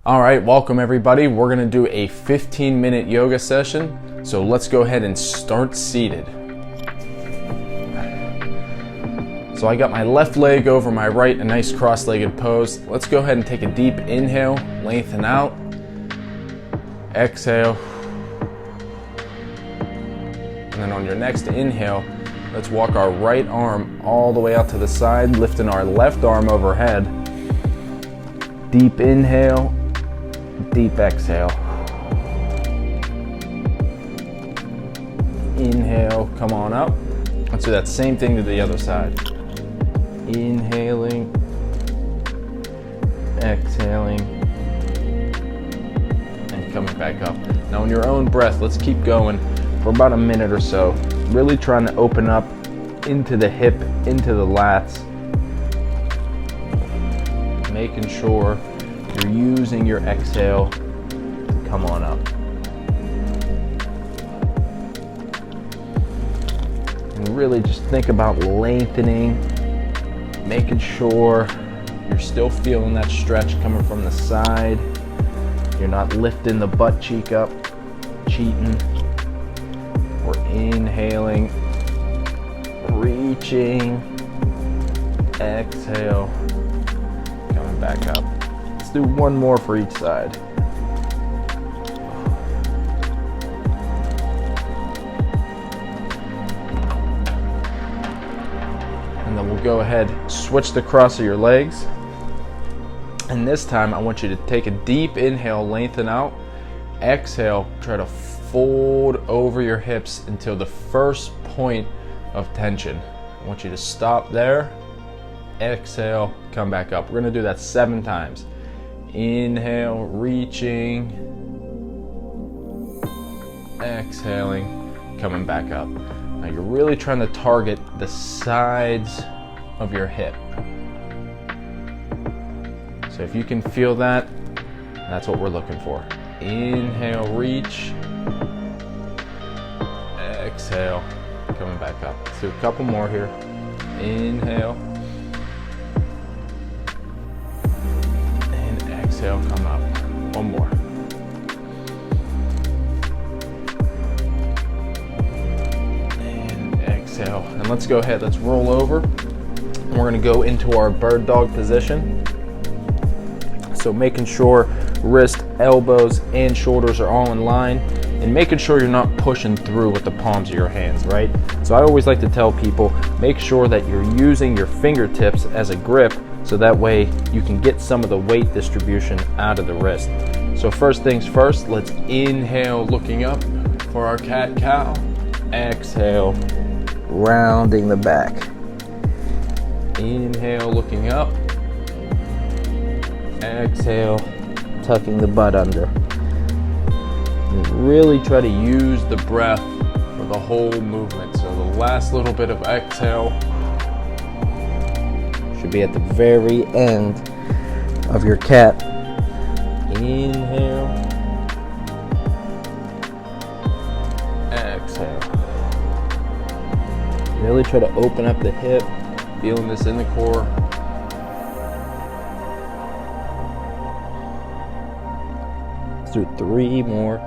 All right, welcome everybody. We're gonna do a 15-minute yoga session. So let's go ahead and start seated. So I got my left leg over my right, a nice cross-legged pose. Let's go ahead and take a deep inhale, lengthen out, exhale. And then on your next inhale, let's walk our right arm all the way out to the side, lifting our left arm overhead. Deep inhale, deep exhale. Inhale, come on up. Let's do that same thing to the other side. Inhaling, exhaling, and coming back up. Now on your own breath, let's keep going for about a minute or so. Really trying to open up into the hip, into the lats. Making sure you're using your exhale to come on up. And really just think about lengthening, making sure you're still feeling that stretch coming from the side. You're not lifting the butt cheek up, cheating. We're inhaling, reaching, exhale, coming back up. Let's do one more for each side. And then we'll go ahead, switch the cross of your legs. And this time I want you to take a deep inhale, lengthen out. Exhale, try to fold over your hips until the first point of tension. I want you to stop there. Exhale, come back up. We're gonna do that 7 times. Inhale, reaching. Exhaling, coming back up. Now you're really trying to target the sides of your hip. So if you can feel that, that's what we're looking for. Inhale, reach. Exhale, coming back up. Let's do a couple more here. Inhale. And exhale, come up. One more. And exhale. And let's go ahead, let's roll over. And we're gonna go into our bird dog position. So making sure wrist, elbows, and shoulders are all in line, and making sure you're not pushing through with the palms of your hands, right? So I always like to tell people, make sure that you're using your fingertips as a grip, so that way you can get some of the weight distribution out of the wrist. So first things first, let's inhale, looking up for our cat-cow. Exhale, rounding the back. Inhale, looking up. Exhale, tucking the butt under. And really try to use the breath for the whole movement. So the last little bit of exhale should be at the very end of your cat. Inhale, exhale. Really try to open up the hip, feeling this in the core. Let's do 3 more.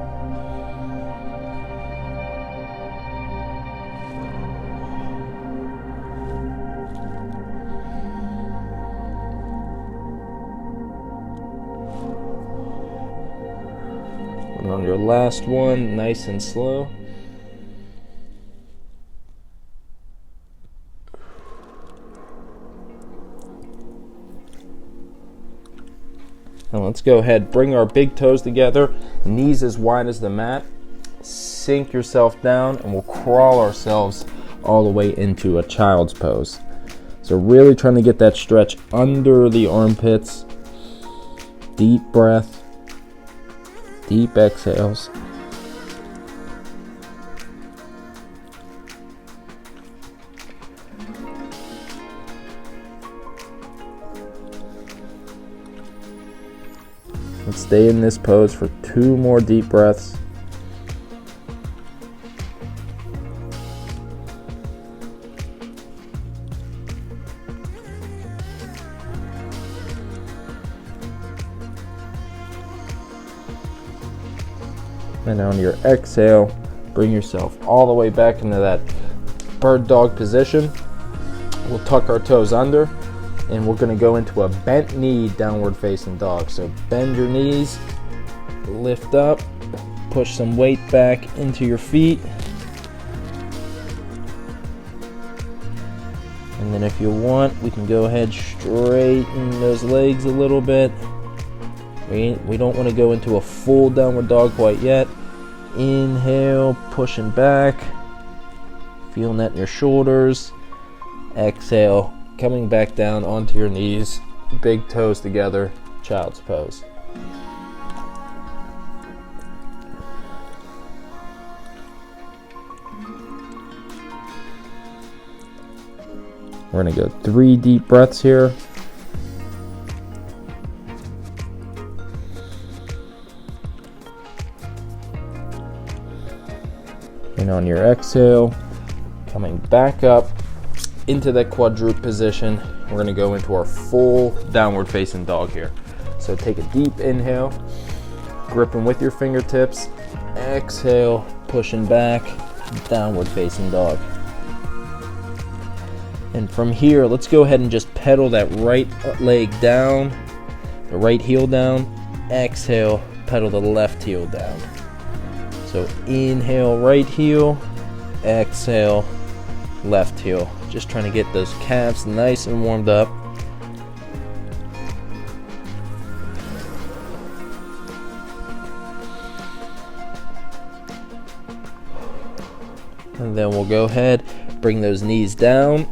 And on your last one, nice and slow. Now let's go ahead, bring our big toes together, knees as wide as the mat, sink yourself down, and we'll crawl ourselves all the way into a child's pose. So really trying to get that stretch under the armpits. Deep breath, deep exhales. Let's stay in this pose for 2 more deep breaths. And on your exhale, bring yourself all the way back into that bird dog position. We'll tuck our toes under, and we're going to go into a bent knee downward facing dog. So bend your knees, lift up, push some weight back into your feet. And then if you want, we can go ahead, straighten those legs a little bit. We don't want to go into a full downward dog quite yet. Inhale, pushing back, feeling that in your shoulders. Exhale, coming back down onto your knees, big toes together, child's pose. We're going to go 3 deep breaths here. And on your exhale, coming back up into that quadruped position, we're going to go into our full downward facing dog here. So take a deep inhale, gripping with your fingertips. Exhale, pushing back, downward facing dog. And from here, let's go ahead and just pedal that right leg down, the right heel down. Exhale, pedal the left heel down. So inhale, right heel. Exhale, left heel. Just trying to get those calves nice and warmed up. And then we'll go ahead, bring those knees down.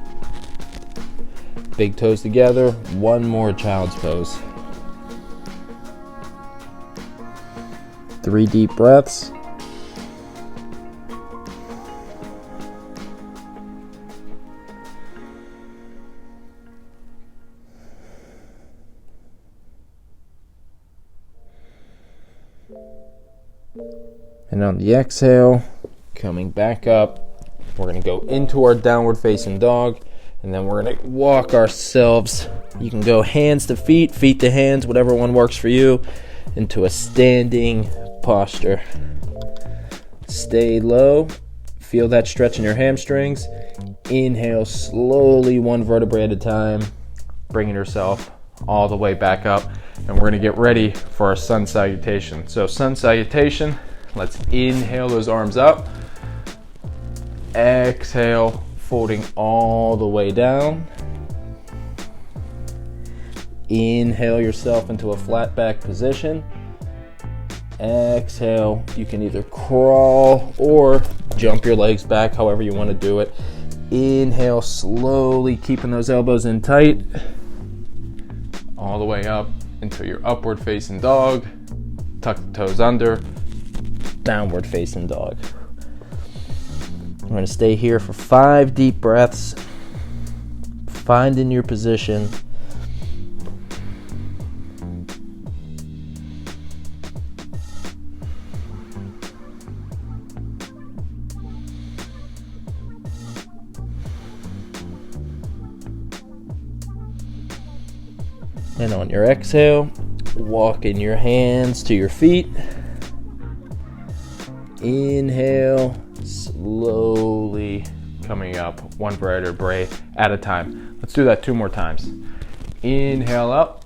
Big toes together. One more child's pose. 3 deep breaths. And on the exhale, coming back up, we're going to go into our downward facing dog, and then we're going to walk ourselves. You can go hands to feet, feet to hands, whatever one works for you, into a standing posture. Stay low. Feel that stretch in your hamstrings. Inhale slowly, one vertebrae at a time, bringing yourself all the way back up. And we're going to get ready for our sun salutation. So sun salutation, let's inhale those arms up. Exhale, folding all the way down. Inhale yourself into a flat back position. Exhale, you can either crawl or jump your legs back, however you want to do it. Inhale, slowly keeping those elbows in tight. All the way up into your upward facing dog. Tuck the toes under. Downward facing dog. I'm going to stay here for 5 deep breaths. Finding your position. And on your exhale, walking your hands to your feet. Inhale, slowly coming up, one vertebrae at a time. Let's do that 2 more times. Inhale up,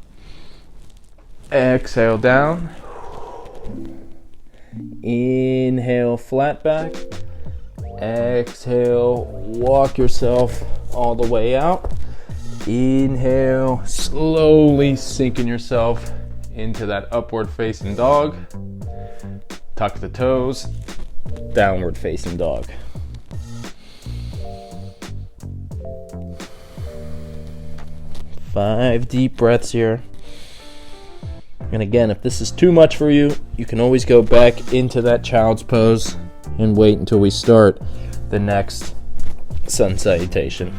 exhale down. Inhale, flat back. Exhale, walk yourself all the way out. Inhale, slowly sinking yourself into that upward facing dog. Tuck the toes, downward facing dog. Five deep breaths here. And again, if this is too much for you, you can always go back into that child's pose and wait until we start the next sun salutation.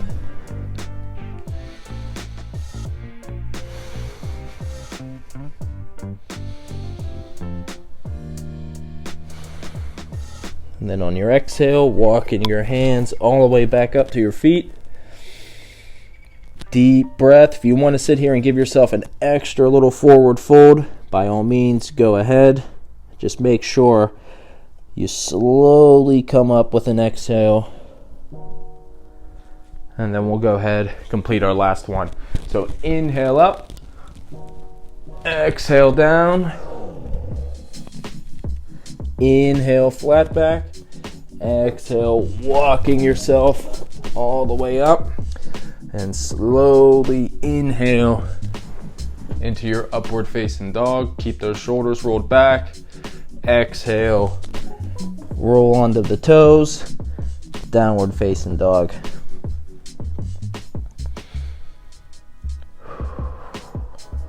And then on your exhale, walking your hands all the way back up to your feet. Deep breath. If you want to sit here and give yourself an extra little forward fold, by all means, go ahead. Just make sure You slowly come up with an exhale. And then we'll go ahead, complete our last one. So inhale up, exhale down, inhale flat back, exhale walking yourself all the way up, and slowly inhale into your upward facing dog. Keep those shoulders rolled back. Exhale, roll onto the toes, downward facing dog.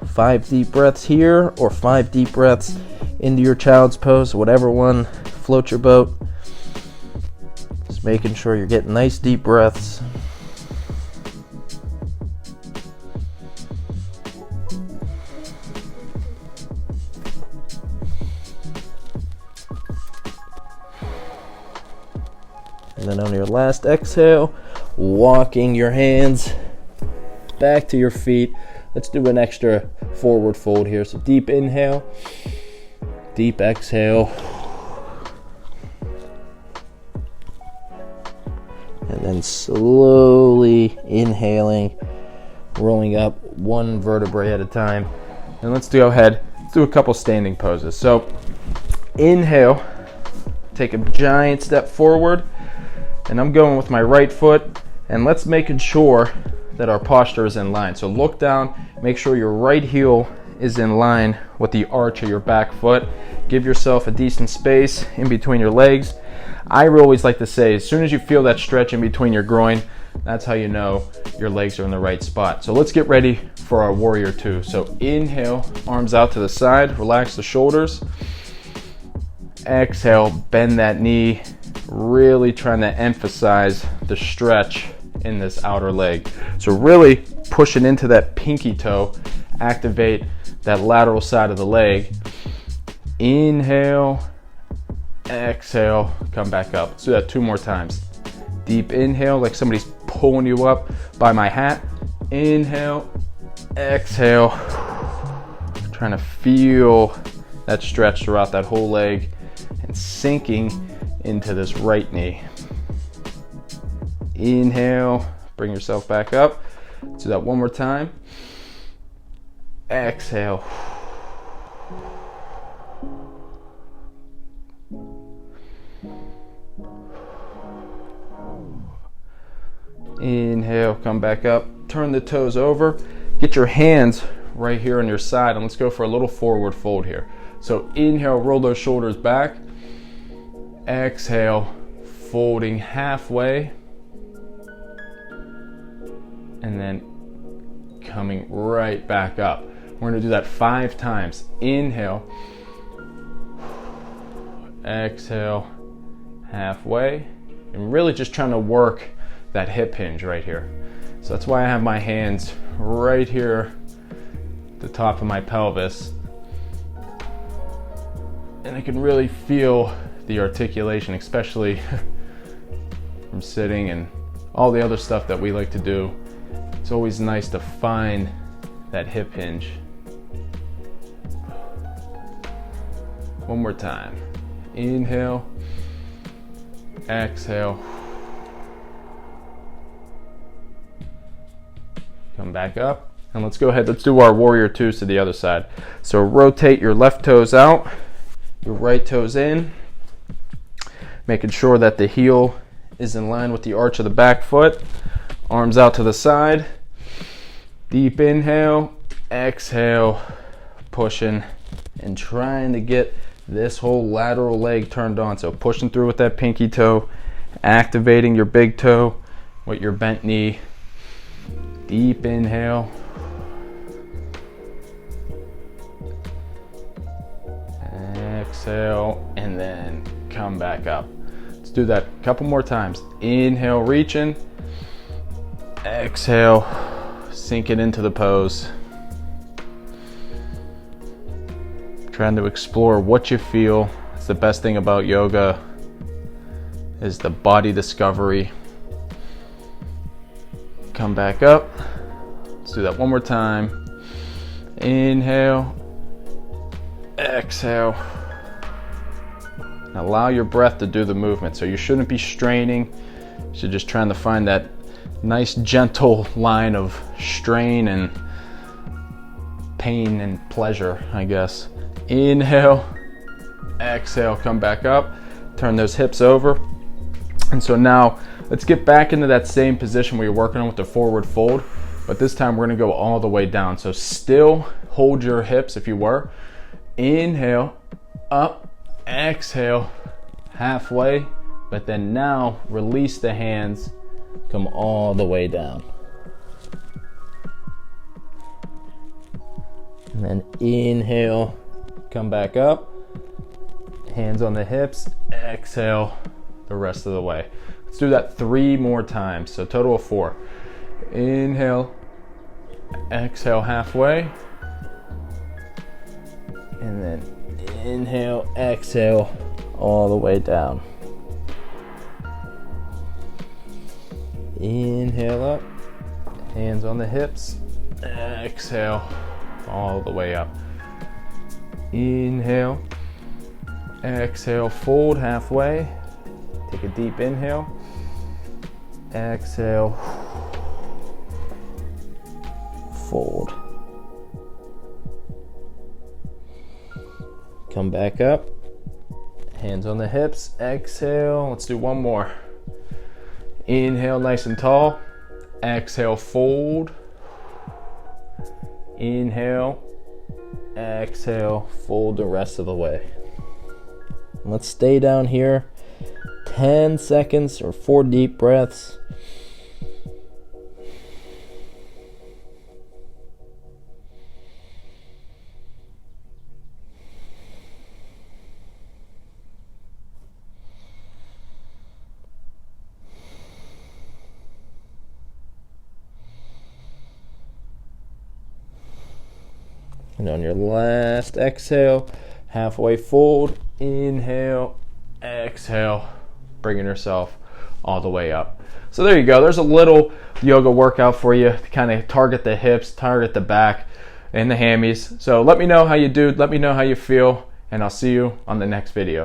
Five deep breaths here, or 5 deep breaths into your child's pose, whatever one floats your boat. Just making sure you're getting nice deep breaths. And then on your last exhale, walking your hands back to your feet. Let's do an extra forward fold here. So deep inhale, deep exhale. And then slowly inhaling, rolling up one vertebrae at a time. And let's go ahead, let's do a couple standing poses. So inhale, take a giant step forward, and I'm going with my right foot, and let's make sure that our posture is in line. So look down, make sure your right heel is in line with the arch of your back foot. Give yourself a decent space in between your legs. I always like to say, as soon as you feel that stretch in between your groin, that's how you know your legs are in the right spot. So let's get ready for our warrior two. So inhale, arms out to the side, relax the shoulders. Exhale, bend that knee, really trying to emphasize the stretch in this outer leg. So really pushing into that pinky toe, activate that lateral side of the leg. Inhale, exhale, come back up. Let's do that 2 more times. Deep inhale, like somebody's pulling you up by my hat. Inhale, exhale. Trying to feel that stretch throughout that whole leg and sinking into this right knee. Inhale, bring yourself back up. Let's do that 1 more time. Exhale. Inhale, come back up. Turn the toes over. Get your hands right here on your side, and let's go for a little forward fold here. So inhale, roll those shoulders back. Exhale, folding halfway. And then coming right back up. We're going to do that 5 times. Inhale, exhale, halfway, and really just trying to work that hip hinge right here. So that's why I have my hands right here at the top of my pelvis, and I can really feel the articulation, especially from sitting and all the other stuff that we like to do. It's always nice to find that hip hinge. 1 more time. Inhale, exhale. Come back up, and let's go ahead. Let's do our warrior twos to the other side. So rotate your left toes out, your right toes in, making sure that the heel is in line with the arch of the back foot. Arms out to the side. Deep inhale, exhale, pushing and trying to get this whole lateral leg turned on. So pushing through with that pinky toe, activating your big toe with your bent knee. Deep inhale. Exhale, and then come back up. Let's do that a couple more times. Inhale, reaching. Exhale, sink it into the pose. Trying to explore what you feel. It's the best thing about yoga is the body discovery. Come back up. Let's do that 1 more time. Inhale, exhale, and allow your breath to do the movement. So you shouldn't be straining. You should just trying to find that nice gentle line of strain and pain and pleasure, I guess. Inhale, exhale, come back up, turn those hips over. And so now let's get back into that same position we were working on with the forward fold, but this time we're gonna go all the way down. So still hold your hips if you were. Inhale, up, exhale, halfway, but then now release the hands, come all the way down. And then inhale, come back up, hands on the hips, exhale the rest of the way. Let's do that 3 more times, so total of 4. Inhale, exhale halfway, and then inhale, exhale all the way down. Inhale up, hands on the hips, exhale all the way up. Inhale, exhale, fold halfway. Take a deep inhale, exhale, fold. Come back up, hands on the hips, exhale. Let's do one more. Inhale, nice and tall, exhale, fold. Inhale, exhale, fold the rest of the way. Let's stay down here 10 seconds or 4 deep breaths. And on your last exhale, halfway fold, inhale, exhale, bringing yourself all the way up. So there you go. There's a little yoga workout for you to kind of target the hips, target the back, and the hammies. So let me know how you do. Let me know how you feel, and I'll see you on the next video.